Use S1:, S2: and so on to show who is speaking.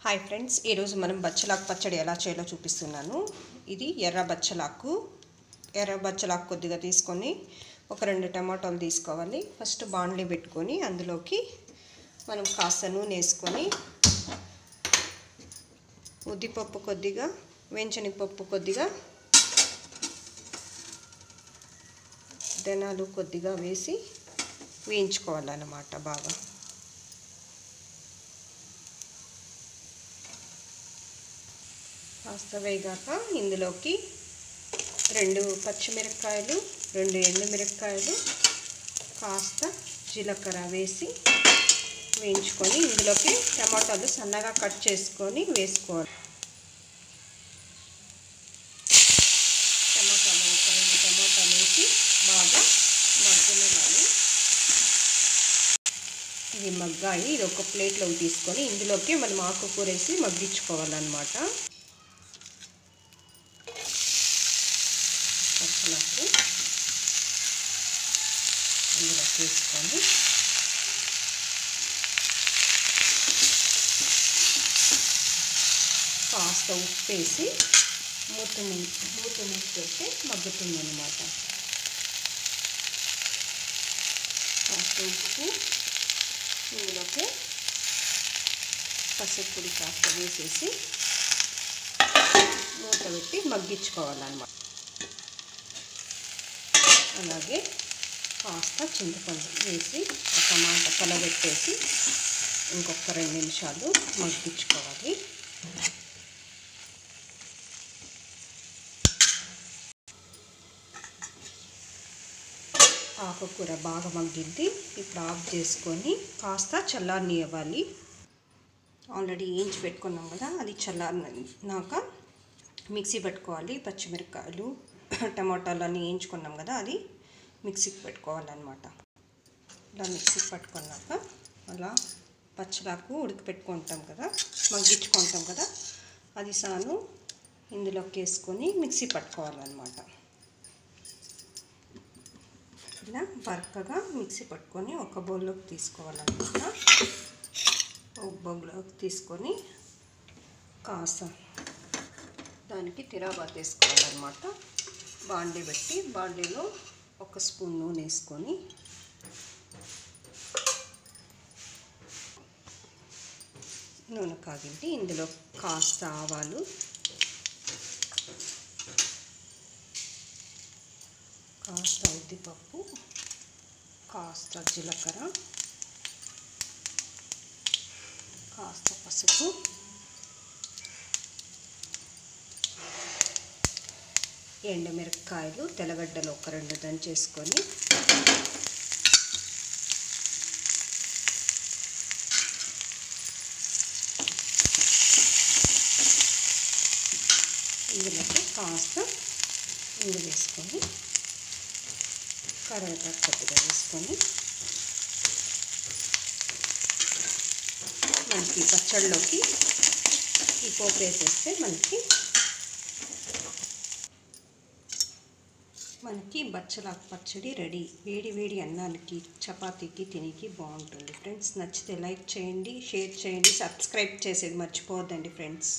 S1: Hi friends, ఈరోజు మనం బచ్చలాకు పచ్చడి ఎలా చేయాలో చూపిస్తున్నాను. ఇది ఎర్ర బచ్చలాకు కొద్దిగా తీసుకొని ఒక 2 టమాటాలు తీసుకోవాలి. ఫస్ట్ బాండ్లీ పెట్టుకొని అందులోకి మనం కాస్త నూనె వేసుకొని ఉద్దిపప్పు కొద్దిగా, వేంచనగపప్పు కొద్దిగా, ధనియాలు కొద్దిగా వేసి వేయించుకోవాలన్నమాట. బాగా కాస్త వేగాక ఇందులోకి 2 పచ్చిమిరపకాయలు, 2 ఎండుమిరపకాయలు, కాస్త జీలకర్ర వేసి వేయించుకొని ఇందులోకి టమాటాలు సన్నగా కట్ చేసుకొని వేసుకోవాలి. ఒక 2 టమాటాలు వేసి బాగా మగ్గనివ్వాలి. ఇవి మగ్గాయి. ఇది ఒక ప్లేట్లోకి తీసుకొని ఇందులోకి మనం ఆకుకూర వేసి మగ్గించుకోవాలన్నమాట. పచ్చలకు ఇందులో తీసుకొని కాస్త ఉప్పు వేసి మూత పెడితే మగ్గుతుంది అన్నమాట. కాస్త ఉప్పు, ఇందులోకి పసుపు పొడి కాస్త వేసేసి మూత పెట్టి మగ్గించుకోవాలన్నమాట. అలాగే కాస్త చింతపండు వేసి ఒక మాట కలబెట్టేసి ఇంకొక 2 నిమిషాలు మగ్గించుకోవాలి. ఆకుకూర బాగా మగ్గింది. ఇప్పుడు ఆఫ్ చేసుకొని కాస్త చల్లారనివ్వాలి. ఆల్రెడీ వేయించి పెట్టుకున్నాం కదా, అది చల్లారినాక మిక్సీ పెట్టుకోవాలి. పచ్చిమిరపకాయలు, టమాటాలు అన్నీ వేయించుకున్నాం కదా, అది మిక్సీకి పెట్టుకోవాలన్నమాట. ఇలా మిక్సీకి పట్టుకున్నాక అలా పచ్చలాకు ఉడికిపెట్టుకుంటాం కదా, మగ్గించుకుంటాం కదా, అది సాను ఇందులోకి వేసుకొని మిక్సీ పట్టుకోవాలన్నమాట. ఇలా బరకగా మిక్సీ పట్టుకొని ఒక బౌల్లోకి తీసుకోవాలన్నమాట. ఒక బౌల్లోకి తీసుకొని కాస్త దానికి తిరాబాత్ వేసుకోవాలన్నమాట. బాండీ పెట్టి బాండీలో 1 స్పూన్ నూనె వేసుకొని నూనె కాగింది. ఇందులో కాస్త ఆవాలు, కాస్త ఉద్దిపప్పు, కాస్త జీలకర్ర, కాస్త పసుపు, ఎండుమిరపకాయలు, తెల్లగడ్డలు ఒక 2 దంచేసుకొని ఇందులోకి కాస్త ఇంగు వేసుకొని కరివేపాకు కొద్దిగా వేసుకొని మనకి పచ్చడిలోకి ఈ పోపు వేసేస్తే మనకి బచ్చలాకు పచ్చడి రెడీ. వేడి వేడి అన్నానికి, చపాతీకి తినికి బాగుంటుంది ఫ్రెండ్స్. నచ్చితే లైక్ చేయండి, షేర్ చేయండి, సబ్స్క్రైబ్ చేసేది మర్చిపోవద్దండి ఫ్రెండ్స్.